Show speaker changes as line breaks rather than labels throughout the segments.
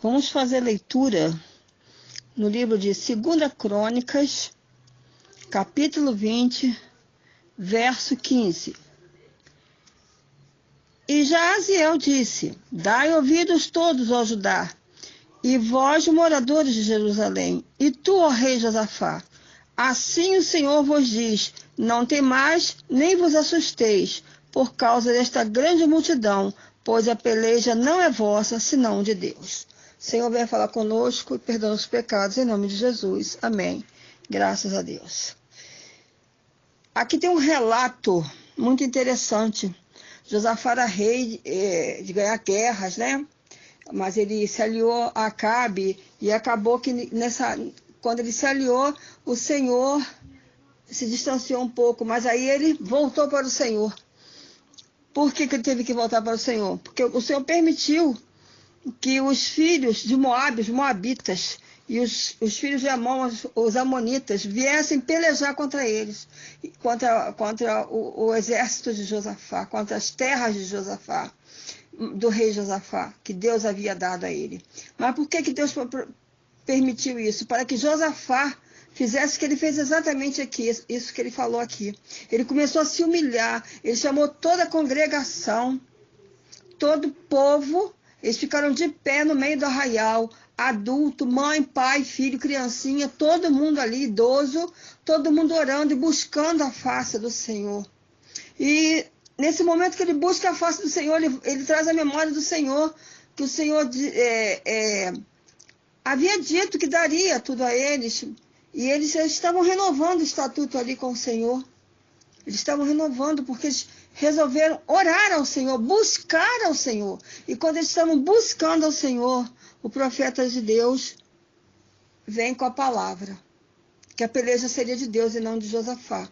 Vamos fazer leitura no livro de 2 Crônicas, capítulo 20, verso 15. E Jaziel disse: Dai ouvidos todos, ó Judá, e vós, moradores de Jerusalém, e tu, ó rei Josafá. Assim o Senhor vos diz: não temais, nem vos assusteis, por causa desta grande multidão, pois a peleja não é vossa, senão de Deus. Senhor, venha falar conosco e perdoa os pecados, em nome de Jesus. Amém. Graças a Deus. Aqui tem um relato muito interessante. Josafá era rei de ganhar guerras, né? Mas ele se aliou a Acabe e acabou que quando ele se aliou, o Senhor se distanciou um pouco, mas aí ele voltou para o Senhor. Por que ele teve que voltar para o Senhor? Porque o Senhor permitiu que os filhos de Moabe, os moabitas, e os filhos de Amon, os amonitas, viessem pelejar contra eles, contra o exército de Josafá, contra as terras de Josafá, do rei Josafá, que Deus havia dado a ele. Mas por que Deus permitiu isso? Para que Josafá fizesse o que ele fez exatamente aqui, isso que ele falou aqui. Ele começou a se humilhar, ele chamou toda a congregação, todo o povo. Eles ficaram de pé no meio do arraial, adulto, mãe, pai, filho, criancinha, todo mundo ali, idoso, todo mundo orando e buscando a face do Senhor. E nesse momento que ele busca a face do Senhor, ele traz a memória do Senhor, que o Senhor havia dito que daria tudo a eles, e eles estavam renovando o estatuto ali com o Senhor. Eles estavam renovando porque eles resolveram orar ao Senhor, buscar ao Senhor. E quando eles estavam buscando ao Senhor, o profeta de Deus vem com a palavra, que a peleja seria de Deus e não de Josafá.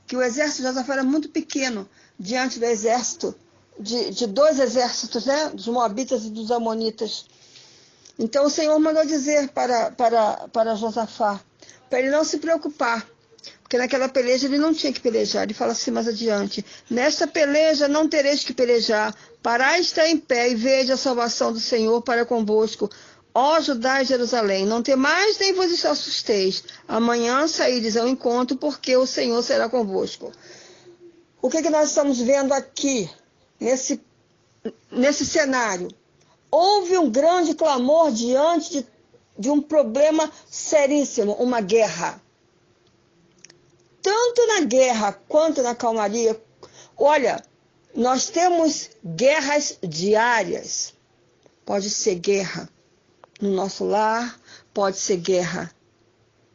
Que o exército de Josafá era muito pequeno diante do exército, de dois exércitos, né? Dos moabitas e dos amonitas. Então o Senhor mandou dizer para Josafá, para ele não se preocupar, porque naquela peleja ele não tinha que pelejar. Ele fala assim mais adiante: nesta peleja não tereis que pelejar, parai estar em pé e veja a salvação do Senhor para convosco, ó Judá e Jerusalém. Não temais nem vos assusteis, amanhã saídes ao encontro, porque o Senhor será convosco. O que nós estamos vendo aqui, nesse cenário? Houve um grande clamor diante de um problema seríssimo, uma guerra. Tanto na guerra quanto na calmaria. Olha, nós temos guerras diárias. Pode ser guerra no nosso lar, pode ser guerra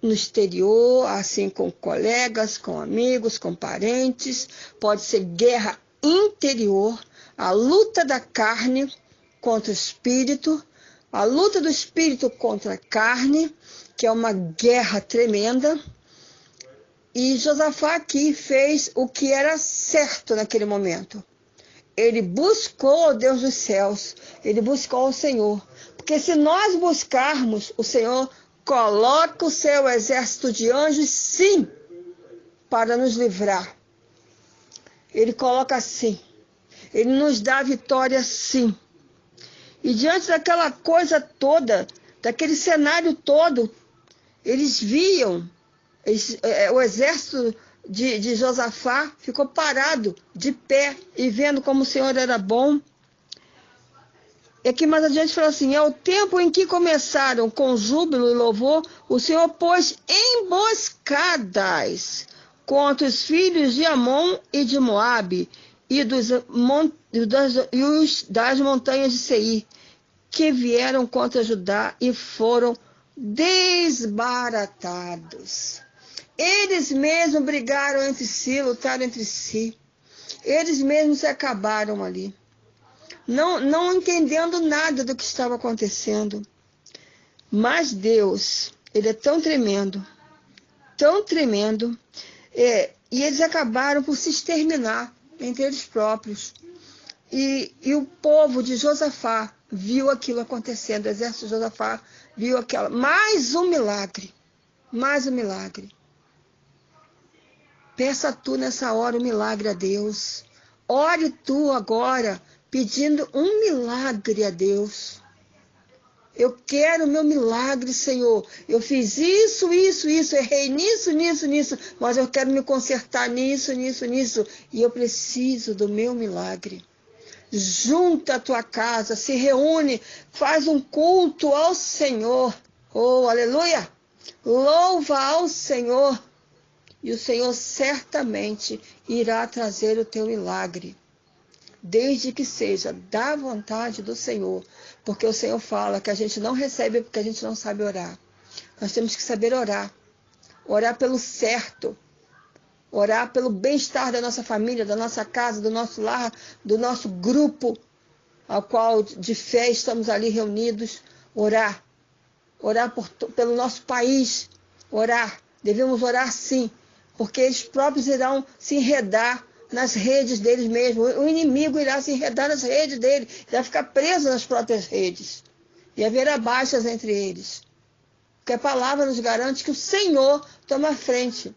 no exterior, assim com colegas, com amigos, com parentes. Pode ser guerra interior, a luta da carne contra o espírito, a luta do espírito contra a carne, que é uma guerra tremenda. E Josafá aqui fez o que era certo naquele momento. Ele buscou o Deus dos céus, ele buscou o Senhor. Porque se nós buscarmos, o Senhor coloca o seu exército de anjos, sim, para nos livrar. Ele coloca sim. Ele nos dá a vitória, sim. E diante daquela coisa toda, daquele cenário todo, eles viam, o exército de Josafá ficou parado, de pé, e vendo como o Senhor era bom. E aqui mais adiante fala assim: é o tempo em que começaram com júbilo e louvor, o Senhor pôs emboscadas contra os filhos de Amon e de Moabe e das montanhas de Seir, que vieram contra Judá e foram desbaratados. Eles mesmos brigaram entre si, lutaram entre si. Eles mesmos se acabaram ali. Não entendendo nada do que estava acontecendo. Mas Deus, Ele é tão tremendo, e eles acabaram por se exterminar entre eles próprios. E o povo de Josafá viu aquilo acontecendo, o exército de Josafá viu aquela. Mais um milagre. Peça tu nessa hora um milagre a Deus. Ore tu agora, pedindo um milagre a Deus. Eu quero o meu milagre, Senhor. Eu fiz isso, errei nisso, mas eu quero me consertar nisso. E eu preciso do meu milagre. Junta a tua casa, se reúne, faz um culto ao Senhor. Oh, aleluia! Louva ao Senhor. E o Senhor certamente irá trazer o teu milagre. Desde que seja da vontade do Senhor. Porque o Senhor fala que a gente não recebe porque a gente não sabe orar. Nós temos que saber orar. Orar pelo certo. Orar pelo bem-estar da nossa família, da nossa casa, do nosso lar, do nosso grupo, ao qual de fé estamos ali reunidos. Orar. Orar pelo nosso país. Orar. Devemos orar sim. Porque eles próprios irão se enredar nas redes deles mesmos. O inimigo irá se enredar nas redes dele, irá ficar preso nas próprias redes. E haverá baixas entre eles. Porque a palavra nos garante que o Senhor toma a frente.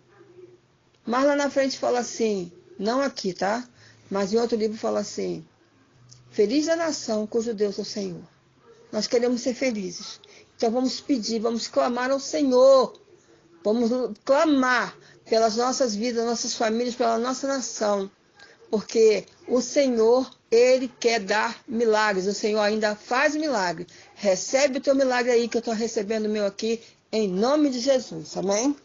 Mas lá na frente fala assim, não aqui, tá? Mas em outro livro fala assim, feliz a nação cujo Deus é o Senhor. Nós queremos ser felizes. Então vamos pedir, vamos clamar ao Senhor. Vamos clamar pelas nossas vidas, nossas famílias, pela nossa nação. Porque o Senhor, Ele quer dar milagres. O Senhor ainda faz milagre. Recebe o teu milagre aí que eu estou recebendo o meu aqui, em nome de Jesus. Amém?